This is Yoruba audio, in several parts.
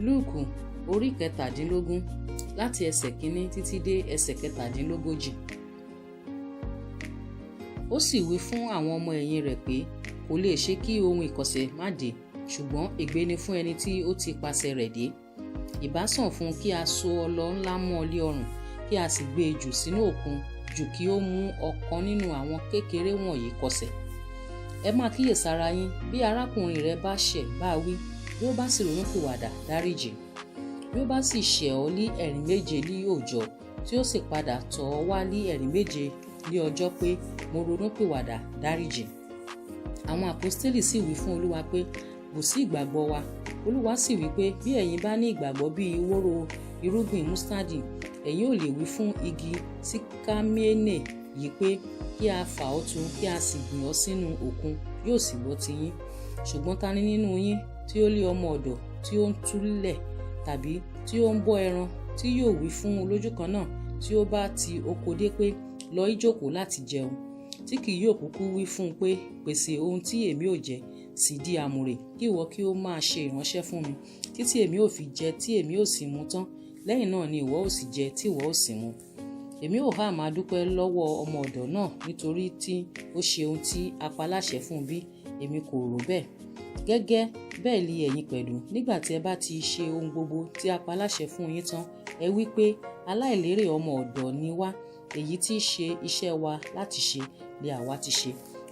Lúùkù orí 17 láti ẹsẹ̀ 1 títí dé ẹsẹ̀ 37. Ó sì wí fún àwọn ọmọ ẹ̀yìn rẹ̀ pé kò lè ṣe kí ohun ìkọ̀sẹ̀ má dé, ṣùgbọ́n ègbé ni fún ẹni tí ó ti pasẹ̀ rẹ̀ dé. Ìbá sàn fún kí a so ọlọ ńlá mọ́ lé ọrùn, kí a sì gbé e jù sínú òkun, jù kí ó mú ọ̀kan nínú àwọn kékeré wọ̀nyí kọsẹ̀. Ẹ máa kíyèsára yín, bí arákùnrin rẹ bá ṣẹ̀ bá wí, bí ó bá sì ronúpìwàdà dáríjì. Bí ó bá sì ṣẹ̀ ọ́ ní ẹ̀rín 7 ní òòjọ́, tí ó sì padà tọ̀ ọ́ wá ní ẹ̀rín 7 ní ọjọ́ pé mo ronúpìwàdà dáríjì. Àwọn àpọ́stélì sì wí fún Olúwa pé bù sí ìgbàgbọ́ wa. Olúwa sì wí pé bí ẹ̀yin bá ní ìgbàgbọ́ bí wóró irúgbìn mustadi, ẹ̀yin ò lè wí fún igi síkáménè yìí pé kí a fà ọ́ tu kí a sì gbìn ọ́ sínú òkun, yóò sì gbọ́ ti yín. Ṣùgbọ́n ta ni nínú yín tí ó lé ọmọ ọ̀dọ̀ tí ó ń túlẹ̀ tàbí tí ó ń bọ́ ẹran tí yóò wí fún olójú kan náà tí ó bá ti oko dé pé lọ ìjókòó láti jẹun, tí kì yóò kúkú wí fún un pé pèsè ohun tí èmi ò jẹ, sì di àmùrè kí ìwọ kí ó máa ṣe ìránṣẹ́ fún mi, títí èmi ò fi jẹ tí èmi ò sì mu tán, lẹ́yìn náà ni ìwọ ò sì jẹ tí ìwọ ò sì mu. Èmi ò há máa dúpẹ́ lọ́wọ́ ọmọ ọ̀dọ̀ náà nítorí tí ó ṣe ohun tí a pa láṣẹ fún bí, èmi kò rò bẹ́ẹ̀. Gẹ́gẹ́ bẹ́ẹ̀ li ẹ̀yin pẹ̀lú, nígbà tí ẹ bá ti ṣe ohun gbogbo tí a pa láṣẹ fún yín tán, ẹ wí pé aláìlérè ọmọ ọ̀dọ̀ ni wá, èyí tí í ṣe iṣẹ́ wa láti ṣe lé àwa ti ṣe.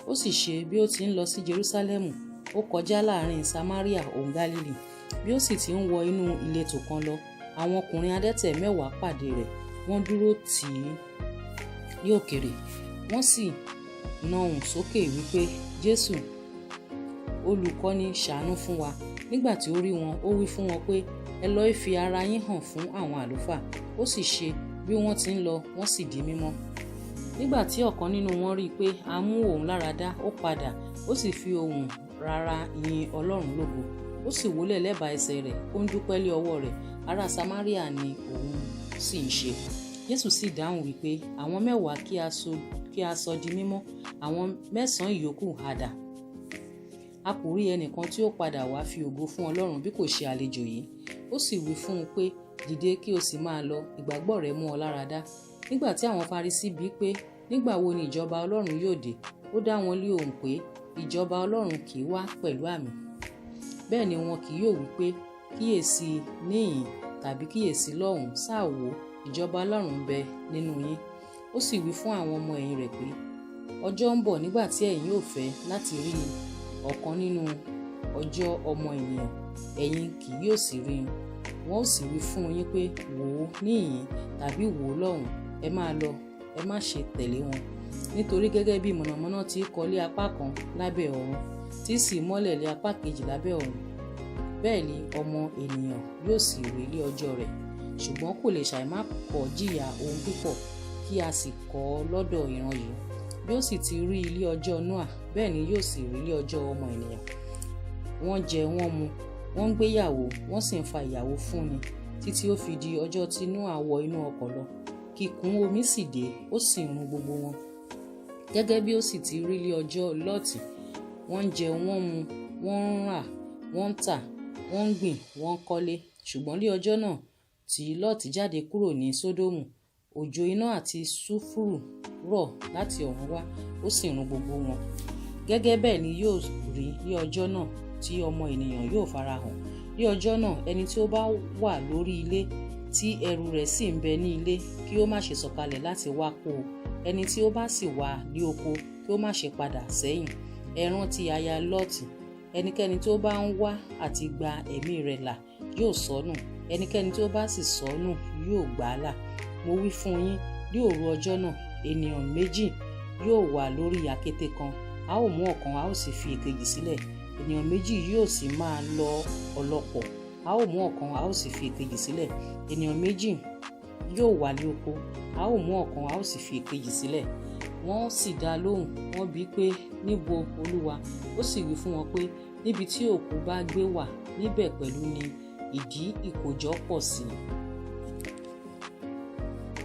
Ó sì ṣe bí ó ti ń lọ sí Jerúsálẹ́mù, ó kọjá láàrin Samaria òun Gálílì. Bí ó sì ti ń wọ inú ìletò kan lọ, àwọn ọkùnrin adẹ́tẹ̀ 10 pàdé rẹ̀, wọ́n dúró tì í ní òkèrè, wọ́n sì na ohùn sókè wípé Jésù, olùkọ́ni, ṣàánú fún wa. Nígbà tí ó rí wọn, ó wí fún wọn pé ẹ lọ fi ara yín hàn fún àwọn àlùfáà. Ó sì ṣe bí wọ́n ti ń lọ, wọ́n sì di mímọ́. Nígbà tí ọ̀kan nínú wọn rí i pé a mú òun lára dá, ó padà, ó sì fi ohùn rara yin Ọlọ́run lógo. Ó sì wólẹ̀ lẹ́bàá ẹsẹ̀ rẹ̀, ó ń dúpẹ́ lé ọwọ́ rẹ̀. Ará Samaria ni òun sì ń ṣe. Jésù sì dáhùn wípé àwọn 10 kí a sọ di mímọ́, àwọn 9 ìyókù ha dà? A kò rí ẹnìkan tí ó padà wá fi ògo fún Ọlọ́run bí kò ṣe àlejò yìí. Ó sì wí fún un pé dìde kí o sì máa lọ, ìgbàgbọ́ rẹ mú ọ lára dá. Nígbà tí àwọn Farisí bi pé nígbà wo ni ìjọba Ọlọ́run yóò dé, ó dá wọn lé ohùn pé ìjọba Ọlọ́run kì í wá pẹ̀lú àmì, bẹ́ẹ̀ ni wọn kì yóò wí pé kíyèsí níhìn tàbí kíyèsí lọ́hùn, sáà wò, ìjọba Ọlọ́run ń bẹ nínú yín. Ó sì wí fún àwọn ọmọ ẹ̀yìn rẹ̀ pé ọjọ́ ń bọ̀ nígbà tí ẹ̀yin ò fẹ́ láti rí ọ̀kan nínú ọjọ́ ọmọ ènìyàn, ẹ̀yin kì yóò sì rí i. Wọ́n ó sì wí fún yín pé wò ó níhìn tàbí wò ó lọ́hùn, ẹ máa lọ, ẹ má ṣe tẹ̀lé wọn. Nítorí gẹ́gẹ́ bí mọ̀nàmọ́ná ti kọ lé apá kan lábẹ́ ọ̀run, tí sì mọ́lẹ̀ lé apá kejì lábẹ́ ọ̀run, bẹ́ẹ̀ ni ọmọ ènìyàn yóò sì rí ilé ọjọ́ rẹ̀. Ṣùgbọ́n kò lè ṣàìmá kọ̀ jìyà ohun púpọ̀ kí a sì kọ́ lọ́dọ̀ ìran yìí. Bí ó sì ti rí ilé ọjọ́ Nóà, bẹ́ẹ̀ ni yóò sì rí ilé ọjọ́ ọmọ ènìyàn. Wọ́n jẹ, wọ́n mu, wọ́n ń gbéyàwó, wọ́n sì ń fa ìyàwó fúnni, títí ó fi di ọjọ́ tí Nóà wọ inú ọkọ̀ lọ. Kíkún omi sì dé, ó sì run gbogbo wọn. Gẹ́gẹ́ bí ó sì ti rí ilé ọjọ́ Lọ́ọ̀tì, wọ́n ń jẹ, wọ́n mu, wọ́n ń rà, wọ́n ń tà, wọ́n ń gbìn, wọ́n ń kọ́lé. Ṣùgbọ́n ní ọjọ́ náà tí Lọ́ọ̀tì jáde kúrò ní Sódómù, òjò iná àti sulfuru rọ̀ láti ọ̀run wá, ó sì run gbogbo wọn. Gẹ́gẹ́ bẹ́ẹ̀ ni yóò rí ní ọjọ́ náà tí ọmọ ènìyàn yóò farahàn. Ní ọjọ́ náà, ẹni tí ó bá wà lórí ilé tí ẹrù rẹ̀ sì ń bẹ ní ilé, kí ó má ṣe sọ̀kalẹ̀ láti wá kó o. Ẹni tí ó bá sì wà ní oko, kí ó má ṣe padà sẹ́yìn. Ẹ rántí aya Lọ́ọ̀tì. Ẹnikẹ́ni tí ó bá ń wá àti gba ẹ̀mí rẹ̀ là yóò sọnù, ẹnikẹ́ni tí ó bá sì sọnù yóò gbà á là. Mo wí fún yín, ní òru ọjọ́ náà, ènìyàn 2 yóò wà lórí àkéte kan, a ó mú ọ̀kan, a ó sì fi èkejì sílẹ̀. Ènìyàn 2 yóò sì máa lọ ọlọ́pọ̀, a ó mú ọ̀kan, a ó sì fi èkejì sílẹ̀. Ènìyàn 2 yóò wà ní oko, a ó mú ọ̀kan, a ó sì fi èkejì sílẹ̀. Wọ́n sì dá lóhùn, wọ́n bi pé níbo Olúwa? Ó sì wí fún wọn pé níbi tí òkú bá gbé wà, níbẹ̀ pẹ̀lú ni ìdí ìkójọ pọ̀ sí.